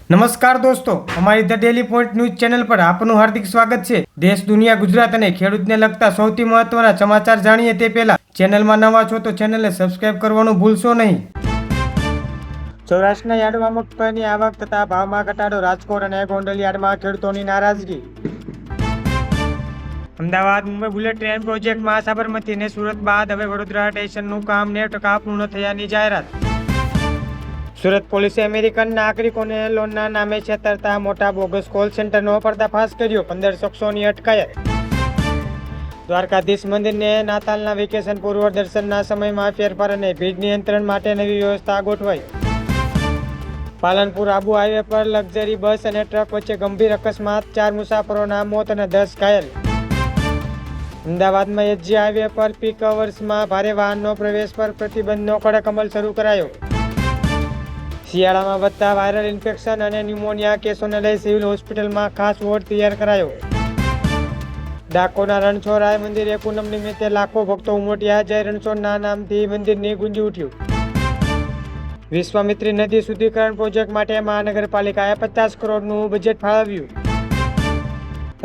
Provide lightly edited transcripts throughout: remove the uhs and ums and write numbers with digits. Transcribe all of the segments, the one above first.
નમસ્કાર દોસ્તો, અમારી the daily point news channel પર આપનું હાર્દિક સ્વાગત છે। દેશ, દુનિયા, ગુજરાત અને ખેડૂતને લગતા સૌથી મહત્વના સમાચાર જાણીએ તે પહેલા ચેનલમાં નવા છો તો ચેનલને સબસ્ક્રાઇબ કરવાનું ભૂલશો નહીં। સૌરાષ્ટ્રના યાર્ડમાં મગફળીની આવક તથા ભાવમાં ઘટાડો, રાજકોટ અને ગોંડલ યાર્ડમાં ખેડૂતોની નારાજગી। અમદાવાદ મુંબઈ બુલેટ ટ્રેન પ્રોજેક્ટમાં સાબરમતી અને સુરત બાદ હવે વડોદરા સ્ટેશનનું કામ 90% પૂર્ણ થયાની જાહેરાત। સુરત પોલીસે અમેરિકન નાગરિકોને લોનના નામે છેતરતા મોટા બોગસ કોલ સેન્ટરનો પર્દાફાશ કર્યો, 15 શખ્સોની અટકાયત। દ્વારકાધીશ મંદિરને નાતાલના વેકેશન પૂર્વ દર્શનના સમયમાં ફેરફાર અને ભીડ નિયંત્રણ માટે નવી વ્યવસ્થા ગોઠવાઈ। પાલનપુર આબુ હાઈવે પર લક્ઝરી બસ અને ટ્રક વચ્ચે ગંભીર અકસ્માત, 4 મુસાફરોના મોત અને 10 ઘાયલ। અમદાવાદમાં એસજી હાઈવે પર પીક અવર્સમાં ભારે વાહનનો પ્રવેશ પર પ્રતિબંધનો કડક અમલ શરૂ કરાયો। શિયાળામાં વધતા વાયરલ ઇન્ફેક્શન અને ન્યુમોનિયા કેસોને લઈ સિવિલ હોસ્પિટલમાં ખાસ વોર્ડ તૈયાર કરાયો। ડાકોરના રણછોડરાય મંદિરે પૂનમ નિમિત્તે લાખો ભક્તો ઉમટ્યા, જય રણછોડના નામથી મંદિરની ગુંજી ઉઠ્યું। વિશ્વામિત્રી નદી શુદ્ધિકરણ પ્રોજેક્ટ માટે મહાનગરપાલિકાએ 50 કરોડનું બજેટ ફાળવ્યું।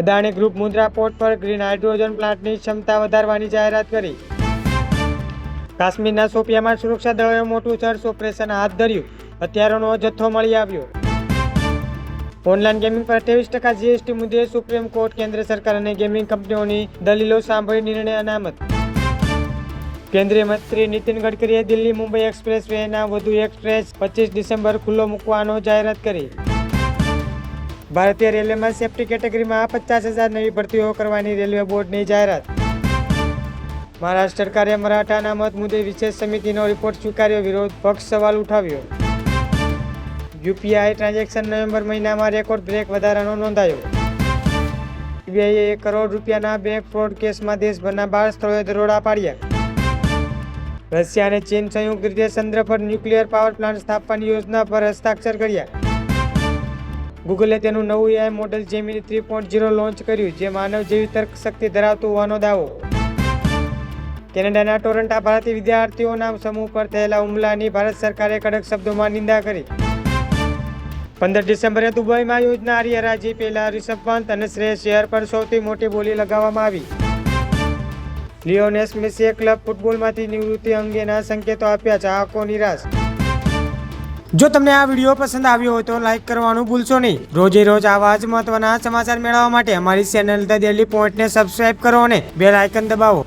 અદાણી ગ્રુપ મુન્દ્રા પોર્ટ પર ગ્રીન હાઇડ્રોજન પ્લાન્ટની ક્ષમતા વધારવાની જાહેરાત કરી। કાશ્મીરના શોપિયામાં સુરક્ષા દળોએ મોટું સર્ચ ઓપરેશન હાથ ધર્યું, હથિયારોનો જથ્થો મળી આવ્યો। ઓનલાઈન ગેમિંગ પર 28% જીએસટી મુદ્દે સુપ્રીમ કોર્ટ કેન્દ્ર સરકાર અને ગેમિંગ કંપનીઓની દલીલો સાંભળી નિર્ણય અનામત। કેન્દ્રીય મંત્રી નીતિન ગડકરીએ દિલ્હી મુંબઈ એક્સપ્રેસ વેના વધુ એક સ્ટ્રેચ 25 ડિસેમ્બર ખુલ્લો મૂકવાનો જાહેરાત કરી। ભારતીય રેલવેમાં સેફ્ટી કેટેગરીમાં 50,000 નવી ભરતીઓ કરવાની રેલવે બોર્ડની જાહેરાત। મહારાષ્ટ્ર સરકારે મરાઠા અનામત મુદ્દે વિશેષ સમિતિનો રિપોર્ટ સ્વીકાર્યો, વિરોધ પક્ષ સવાલ ઉઠાવ્યો। યુપીઆઈ ટ્રાન્ઝેક્શન નવેમ્બર મહિનામાં રેકોર્ડ બ્રેક વધારાનો નોંધાયો। સીબીઆઈએ ₹1 કરોડના બેંક ફ્રોડ કેસમાં દેશભરના 12 સ્થળોએ દરોડા પાડ્યા। રશિયા અને ચીન સંયુક્ત રીતે ચંદ્ર પર ન્યુક્લિયર પાવર પ્લાન્ટ સ્થાપવાની યોજના પર હસ્તાક્ષર કર્યા। ગૂગલે તેનું નવું એઆઈ મોડેલ જેમિની 3.0 લોન્ચ કર્યું, જે માનવ જેવી તર્ક શક્તિ ધરાવતું હોવાનો દાવો। કેનેડાના ટોરન્ટો ભારતીય વિદ્યાર્થીઓના સમૂહ પર થયેલા હુમલાની ભારત સરકારે કડક શબ્દોમાં નિંદા કરી। 15 ડિસેમ્બરે દુબઈમાં યોજનારી હરાજી પહેલા રિષભ પંત અને શ્રેયસ અય્યર પર સૌથી મોટી બોલી લગાવવામાં આવી। લિયોનેલ મેસીએ ક્લબ ફૂટબોલમાંથી નિવૃત્તિ અંગેના સંકેતો આપ્યા, ચાહકો નિરાશ। જો તમને આ વિડીયો પસંદ આવ્યો હોય તો લાઈક કરવાનું ભૂલશો નહીં। રોજે રોજ આવા જ મહત્વના સમાચાર મેળવવા માટે અમારી ચેનલ ધ ડેલી પોઈન્ટને સબસ્ક્રાઇબ કરો અને બેલ આઇકન દબાવો।